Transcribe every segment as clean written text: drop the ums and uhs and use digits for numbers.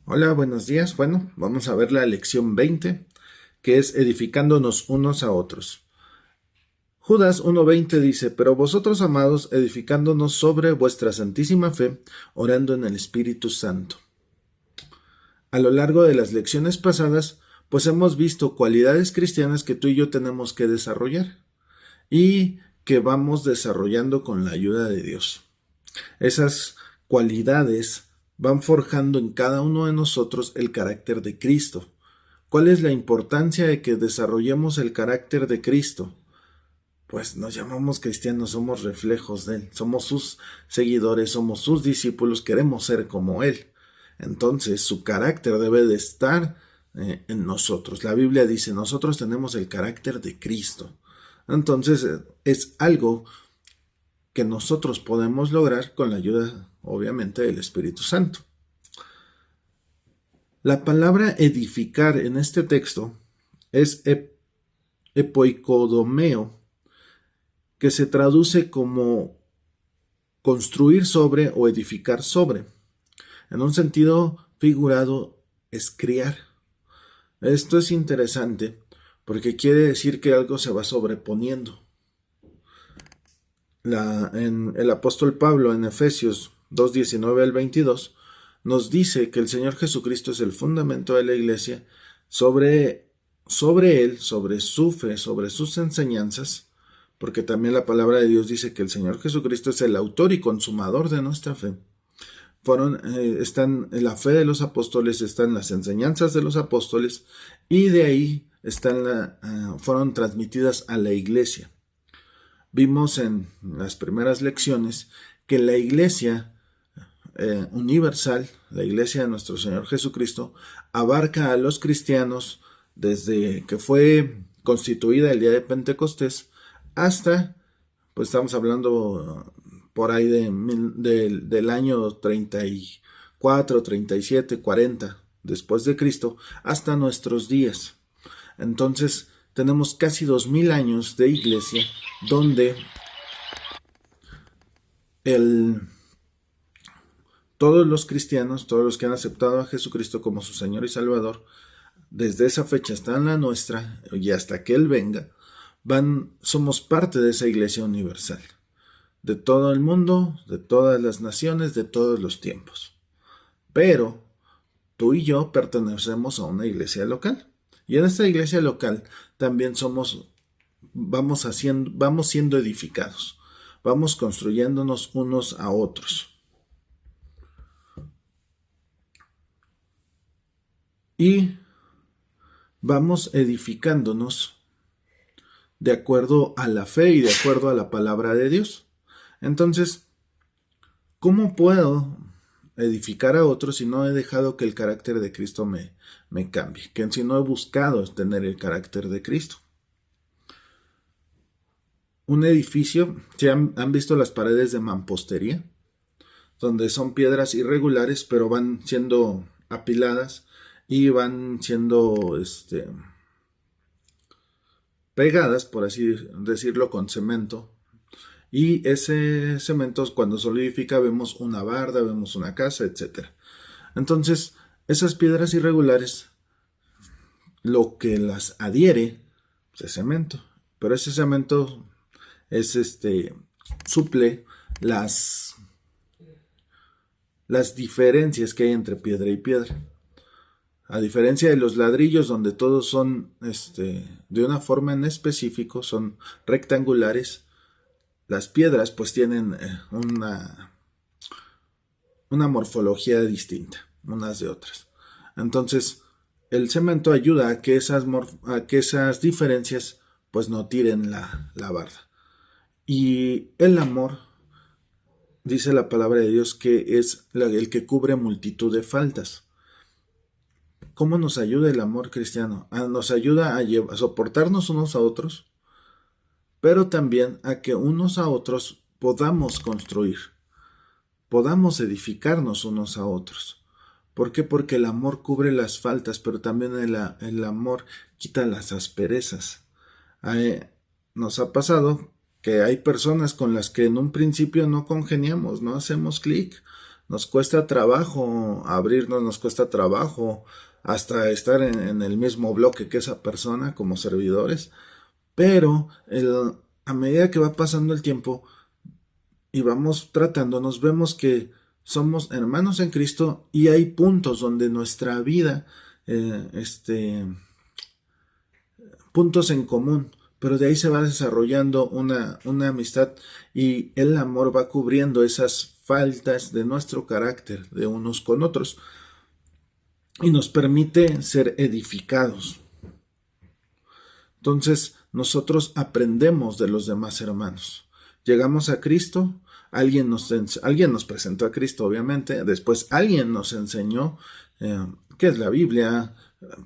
Hola, buenos días. Bueno, vamos a ver la lección 20, que es edificándonos unos a otros. Judas 1:20 dice, pero vosotros, amados, edificándonos sobre vuestra santísima fe, orando en el Espíritu Santo. A lo largo de las lecciones pasadas, pues hemos visto cualidades cristianas que tú y yo tenemos que desarrollar y que vamos desarrollando con la ayuda de Dios. Esas cualidades van forjando en cada uno de nosotros el carácter de Cristo. ¿Cuál es la importancia de que desarrollemos el carácter de Cristo? Pues nos llamamos cristianos, somos reflejos de Él, somos sus seguidores, somos sus discípulos, queremos ser como Él. Entonces su carácter debe de estar en nosotros. La Biblia dice, nosotros tenemos el carácter de Cristo. Entonces es algo que nosotros podemos lograr con la ayuda, obviamente, del Espíritu Santo. La palabra edificar en este texto es epoicodomeo, que se traduce como construir sobre o edificar sobre. En un sentido figurado, es criar. Esto es interesante porque quiere decir que algo se va sobreponiendo. En el apóstol Pablo en Efesios 2:19 al 22 nos dice que el Señor Jesucristo es el fundamento de la iglesia, sobre él, sobre su fe, sobre sus enseñanzas, porque también la palabra de Dios dice que el Señor Jesucristo es el autor y consumador de nuestra fe. Están en la fe de los apóstoles, están las enseñanzas de los apóstoles, y de ahí fueron transmitidas a la iglesia. Vimos en las primeras lecciones que la iglesia universal, la iglesia de nuestro Señor Jesucristo, abarca a los cristianos desde que fue constituida el día de Pentecostés hasta, pues estamos hablando por ahí del año 34, 37, 40 después de Cristo, hasta nuestros días. Entonces tenemos casi 2000 años de iglesia donde todos los cristianos, todos los que han aceptado a Jesucristo como su Señor y Salvador, desde esa fecha hasta la nuestra y hasta que Él venga, somos parte de esa iglesia universal, de todo el mundo, de todas las naciones, de todos los tiempos. Pero tú y yo pertenecemos a una iglesia local. Y en esta iglesia local también vamos siendo edificados, vamos construyéndonos unos a otros. Y vamos edificándonos de acuerdo a la fe y de acuerdo a la palabra de Dios. Entonces, ¿cómo puedo edificar a otros si no he dejado que el carácter de Cristo me cambie? Que si no he buscado tener el carácter de Cristo. Un edificio, ¿se han visto las paredes de mampostería? Donde son piedras irregulares, pero van siendo apiladas y van siendo pegadas, por así decirlo, con cemento. Y ese cemento, cuando solidifica, vemos una barda, vemos una casa, etc. Entonces, esas piedras irregulares, lo que las adhiere es cemento. Pero ese cemento suple las diferencias que hay entre piedra y piedra. A diferencia de los ladrillos, donde todos son de una forma en específico, son rectangulares, las piedras pues tienen una morfología distinta unas de otras. Entonces, el cemento ayuda a que esas diferencias pues no tiren la barda. Y el amor, dice la palabra de Dios, que es el que cubre multitud de faltas. ¿Cómo nos ayuda el amor cristiano? Nos ayuda a soportarnos unos a otros, pero también a que unos a otros podamos construir, podamos edificarnos unos a otros. ¿Por qué? Porque el amor cubre las faltas, pero también el amor quita las asperezas. Nos ha pasado que hay personas con las que en un principio no congeniamos, no hacemos clic, nos cuesta trabajo abrirnos, nos cuesta trabajo hasta estar en el mismo bloque que esa persona como servidores, pero a medida que va pasando el tiempo y vamos tratando, nos vemos que somos hermanos en Cristo y hay puntos donde nuestra vida, puntos en común, pero de ahí se va desarrollando una amistad y el amor va cubriendo esas faltas de nuestro carácter de unos con otros y nos permite ser edificados. Entonces nosotros aprendemos de los demás hermanos. Llegamos a Cristo, alguien nos presentó a Cristo, obviamente, después alguien nos enseñó qué es la Biblia,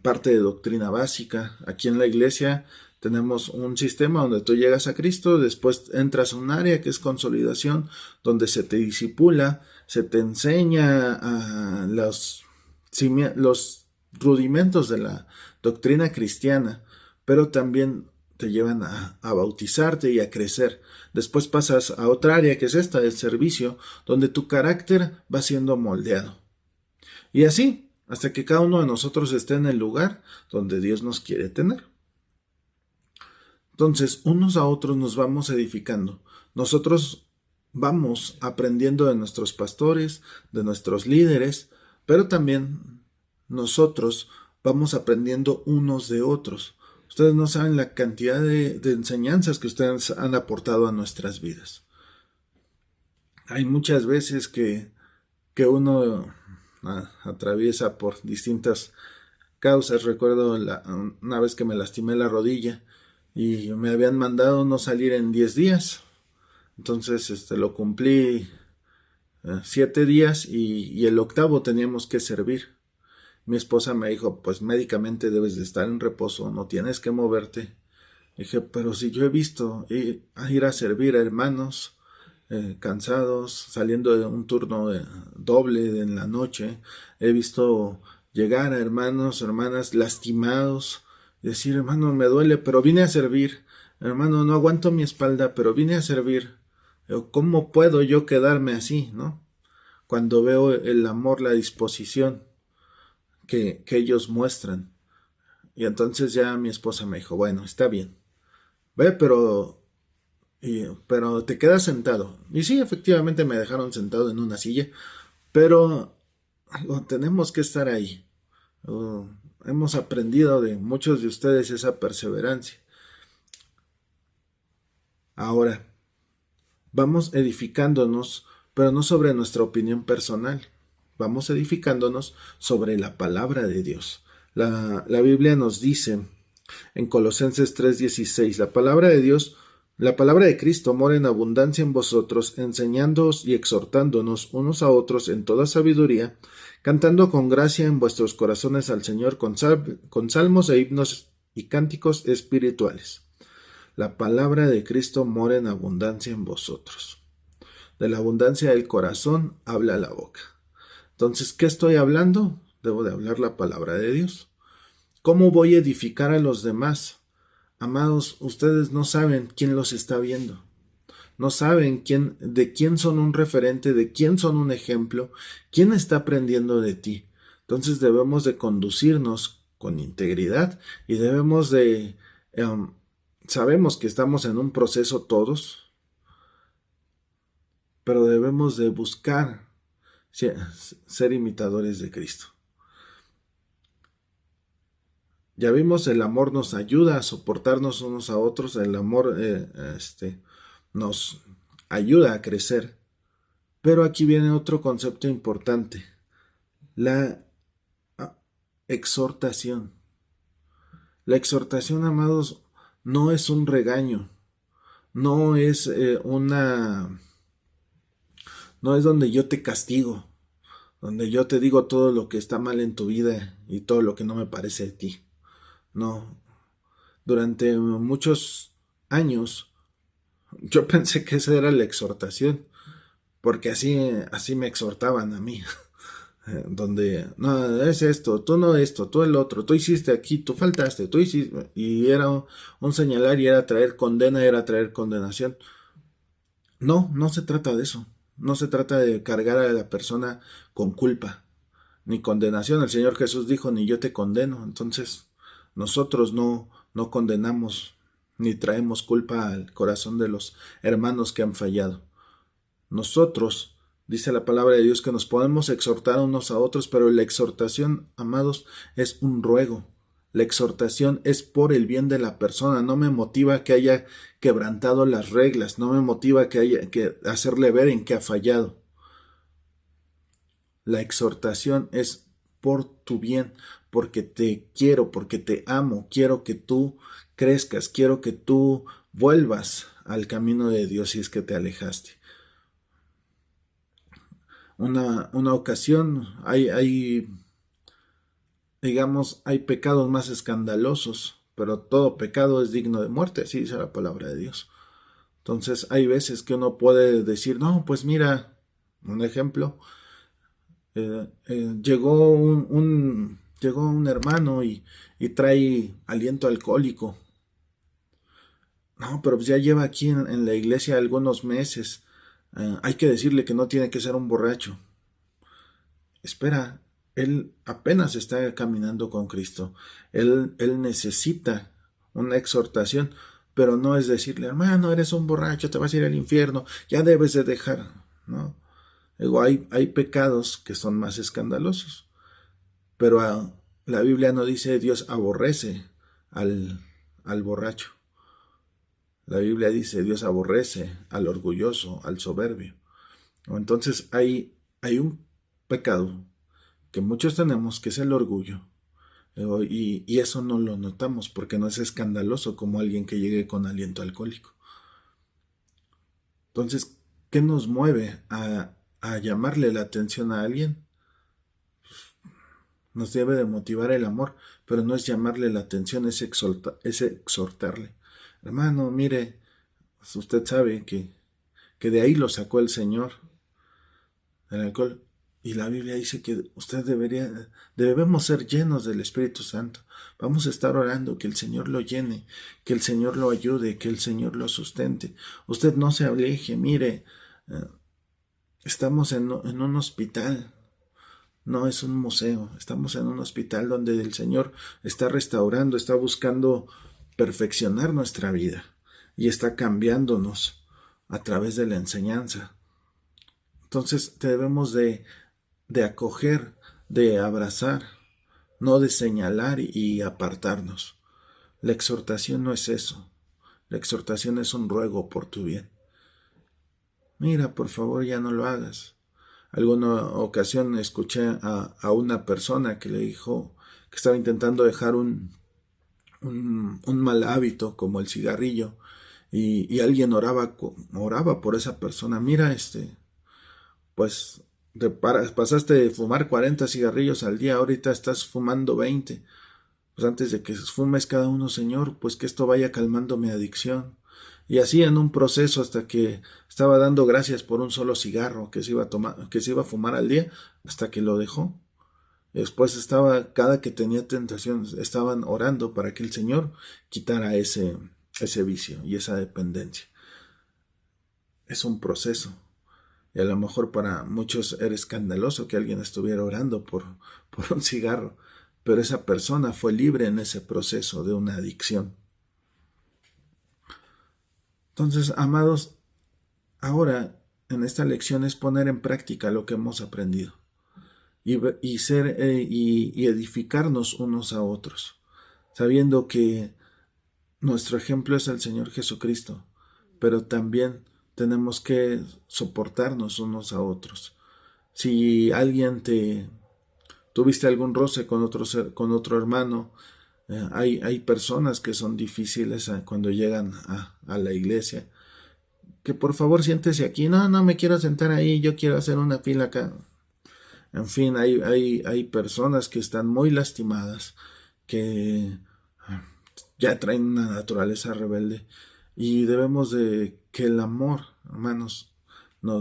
parte de doctrina básica. Aquí en la iglesia tenemos un sistema donde tú llegas a Cristo, después entras a un área que es consolidación, donde se te discipula, se te enseña a los rudimentos de la doctrina cristiana, pero también te llevan a bautizarte y a crecer. Después pasas a otra área que es esta del servicio, donde tu carácter va siendo moldeado. Y así, hasta que cada uno de nosotros esté en el lugar donde Dios nos quiere tener. Entonces, unos a otros nos vamos edificando. Nosotros vamos aprendiendo de nuestros pastores, de nuestros líderes, pero también nosotros vamos aprendiendo unos de otros. Ustedes no saben la cantidad de enseñanzas que ustedes han aportado a nuestras vidas. Hay muchas veces que uno atraviesa por distintas causas. Recuerdo una vez que me lastimé la rodilla y me habían mandado no salir en 10 días. Entonces lo cumplí 7 días y el 8º teníamos que servir. Mi esposa me dijo, pues médicamente debes de estar en reposo, no tienes que moverte. Dije, pero si yo he visto ir a servir a hermanos cansados, saliendo de un turno doble en la noche, he visto llegar a hermanos, hermanas lastimados, decir, hermano, me duele, pero vine a servir, hermano, no aguanto mi espalda, pero vine a servir. ¿Cómo puedo yo quedarme así, no? Cuando veo el amor, la disposición que ellos muestran. Y entonces ya mi esposa me dijo, bueno, está bien, ve, pero te quedas sentado. Y sí, efectivamente me dejaron sentado en una silla, pero tenemos que estar ahí. Hemos aprendido de muchos de ustedes esa perseverancia. Ahora, vamos edificándonos, pero no sobre nuestra opinión personal. Vamos edificándonos sobre la palabra de Dios. La Biblia nos dice en Colosenses 3:16, la palabra de Cristo mora en abundancia en vosotros, enseñándoos y exhortándonos unos a otros en toda sabiduría, cantando con gracia en vuestros corazones al Señor con salmos e himnos y cánticos espirituales. La palabra de Cristo mora en abundancia en vosotros. De la abundancia del corazón habla la boca. Entonces, ¿qué estoy hablando? Debo de hablar la palabra de Dios. ¿Cómo voy a edificar a los demás? Amados, ustedes no saben quién los está viendo. No saben de quién son un referente, de quién son un ejemplo, quién está aprendiendo de ti. Entonces debemos de conducirnos con integridad y debemos de... sabemos que estamos en un proceso todos, pero debemos de buscar ser imitadores de Cristo. Ya vimos, el amor nos ayuda a soportarnos unos a otros, el amor nos ayuda a crecer. Pero aquí viene otro concepto importante, la exhortación. La exhortación, amados, no es un regaño, no es no es donde yo te castigo, donde yo te digo todo lo que está mal en tu vida y todo lo que no me parece de ti. No, durante muchos años yo pensé que esa era la exhortación, porque así me exhortaban a mí, donde, no, es esto, tú el otro, tú hiciste aquí, tú faltaste, tú hiciste, y era un señalar y era traer condena, era traer condenación. No se trata de eso. no se trata de cargar a la persona con culpa ni condenación. El Señor Jesús dijo, ni yo te condeno. Entonces, nosotros no condenamos ni traemos culpa al corazón de los hermanos que han fallado. Nosotros, dice la palabra de Dios, que nos podemos exhortar unos a otros, pero la exhortación, amados, es un ruego. La exhortación es por el bien de la persona. No me motiva que haya quebrantado las reglas, no me motiva que haya que hacerle ver en qué ha fallado. La exhortación es por tu bien, porque te quiero, porque te amo, quiero que tú crezcas, quiero que tú vuelvas al camino de Dios si es que te alejaste. Una ocasión digamos, hay pecados más escandalosos, pero todo pecado es digno de muerte, así dice la palabra de Dios. Entonces hay veces que uno puede decir, no, pues mira, un ejemplo, llegó un hermano y trae aliento alcohólico. No, pero pues ya lleva aquí en la iglesia algunos meses. Hay que decirle que no tiene que ser un borracho. Espera, él apenas está caminando con Cristo. Él necesita una exhortación, pero no es decirle, hermano, eres un borracho, te vas a ir al infierno, ya debes de dejar. No. Luego hay pecados que son más escandalosos, pero la Biblia no dice Dios aborrece al borracho. La Biblia dice Dios aborrece al orgulloso, al soberbio. Entonces hay un pecado que muchos tenemos, que es el orgullo. Y eso no lo notamos porque no es escandaloso como alguien que llegue con aliento alcohólico. Entonces, ¿qué nos mueve a llamarle la atención a alguien? Nos debe de motivar el amor, pero no es llamarle la atención, es exhortarle. Hermano, mire, usted sabe que de ahí lo sacó el Señor, el alcohol. Y la Biblia dice que debemos ser llenos del Espíritu Santo. Vamos a estar orando que el Señor lo llene, que el Señor lo ayude, que el Señor lo sustente. Usted no se aleje, mire, estamos en un hospital, no es un museo, estamos en un hospital donde el Señor está restaurando, está buscando perfeccionar nuestra vida y está cambiándonos a través de la enseñanza. Entonces debemos de acoger, de abrazar, no de señalar y apartarnos. La exhortación no es eso. La exhortación es un ruego por tu bien. Mira, por favor, ya no lo hagas. Alguna ocasión escuché a una persona que le dijo que estaba intentando dejar un mal hábito como el cigarrillo y alguien oraba por esa persona. Mira, pues pasaste de fumar 40 cigarrillos al día, ahorita estás fumando 20. Pues antes de que fumes cada uno, Señor, pues que esto vaya calmando mi adicción. Y así en un proceso hasta que estaba dando gracias por un solo cigarro que se iba a fumar al día, hasta que lo dejó. Después cada que tenía tentación, estaban orando para que el Señor quitara ese vicio y esa dependencia. Es un proceso. Y a lo mejor para muchos era escandaloso que alguien estuviera orando por un cigarro, pero esa persona fue libre en ese proceso de una adicción. Entonces, amados, ahora en esta lección es poner en práctica lo que hemos aprendido y edificarnos unos a otros, sabiendo que nuestro ejemplo es el Señor Jesucristo, pero también tenemos que soportarnos unos a otros. Si tuviste algún roce con otro hermano, hay personas que son difíciles cuando llegan a la iglesia, que por favor siéntese aquí, no me quiero sentar ahí, yo quiero hacer una fila acá. En fin, hay personas que están muy lastimadas, que ya traen una naturaleza rebelde, y debemos de que el amor, hermanos,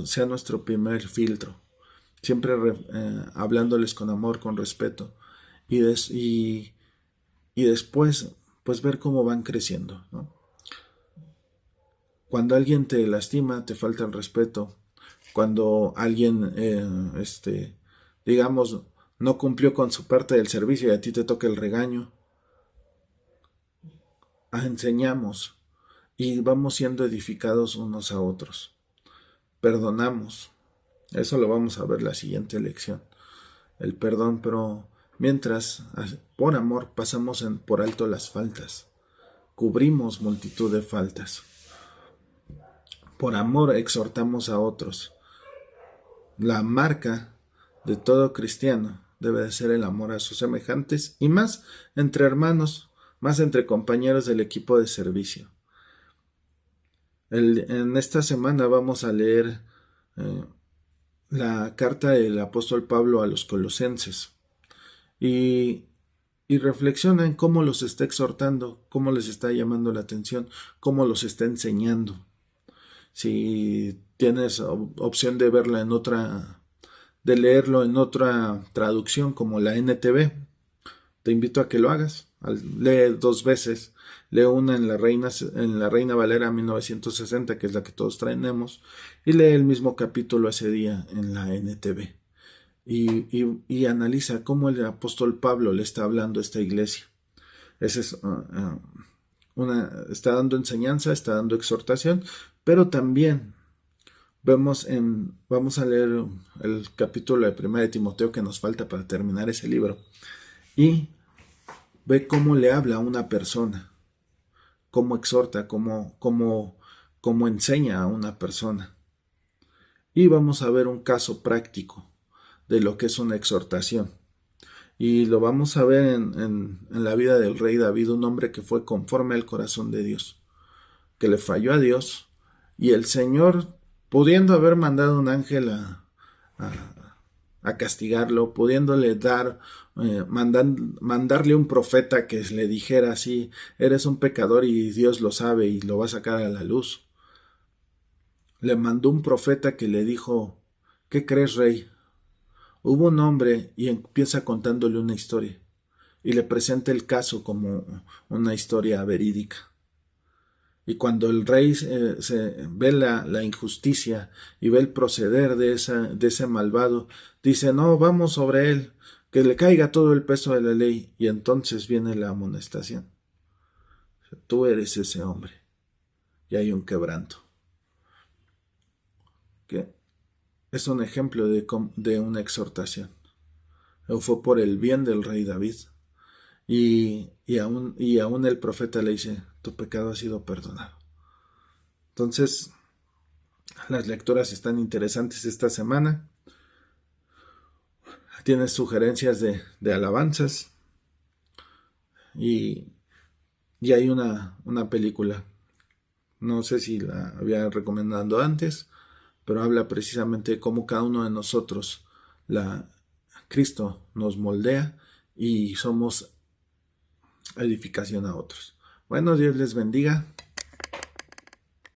sea nuestro primer filtro, siempre hablándoles con amor, con respeto, y después pues ver cómo van creciendo, ¿no? Cuando alguien te lastima, te falta el respeto, cuando alguien, digamos, no cumplió con su parte del servicio y a ti te toca el regaño, enseñamos y vamos siendo edificados unos a otros. Perdonamos. Eso lo vamos a ver la siguiente lección. El perdón, pero mientras, por amor, pasamos por alto las faltas. Cubrimos multitud de faltas. Por amor exhortamos a otros. La marca de todo cristiano debe de ser el amor a sus semejantes y más entre hermanos, más entre compañeros del equipo de servicio. En esta semana vamos a leer la carta del apóstol Pablo a los colosenses y reflexiona en cómo los está exhortando, cómo les está llamando la atención, cómo los está enseñando. Si tienes opción de verla de leerlo en otra traducción como la NTV, te invito a que lo hagas. Lee 2 veces. Lee una en la Reina Valera 1960, que es la que todos tenemos, y lee el mismo capítulo ese día en la NTV. Y analiza cómo el apóstol Pablo le está hablando a esta iglesia. Está dando enseñanza, está dando exhortación, pero también vamos a leer el capítulo de 1 de Timoteo que nos falta para terminar ese libro. Y ve cómo le habla a una persona, cómo exhorta, cómo enseña a una persona. Y vamos a ver un caso práctico de lo que es una exhortación. Y lo vamos a ver en la vida del rey David, un hombre que fue conforme al corazón de Dios, que le falló a Dios, y el Señor, pudiendo haber mandado un ángel a castigarlo, pudiéndole mandarle un profeta que le dijera así, eres un pecador y Dios lo sabe y lo va a sacar a la luz. Le mandó un profeta que le dijo, ¿qué crees, rey? Hubo un hombre y empieza contándole una historia y le presenta el caso como una historia verídica. Y cuando el rey se ve la injusticia y ve el proceder de ese malvado, dice, no, vamos sobre él, que le caiga todo el peso de la ley. Y entonces viene la amonestación. Tú eres ese hombre. Y hay un quebranto. Que es un ejemplo de una exhortación. Fue por el bien del rey David. Y aún el profeta le dice, tu pecado ha sido perdonado. Entonces, las lecturas están interesantes esta semana. Tienes sugerencias de alabanzas. Y hay una película. No sé si la había recomendado antes, pero habla precisamente de cómo cada uno de nosotros, Cristo nos moldea y somos edificación a otros. Bueno, Dios les bendiga.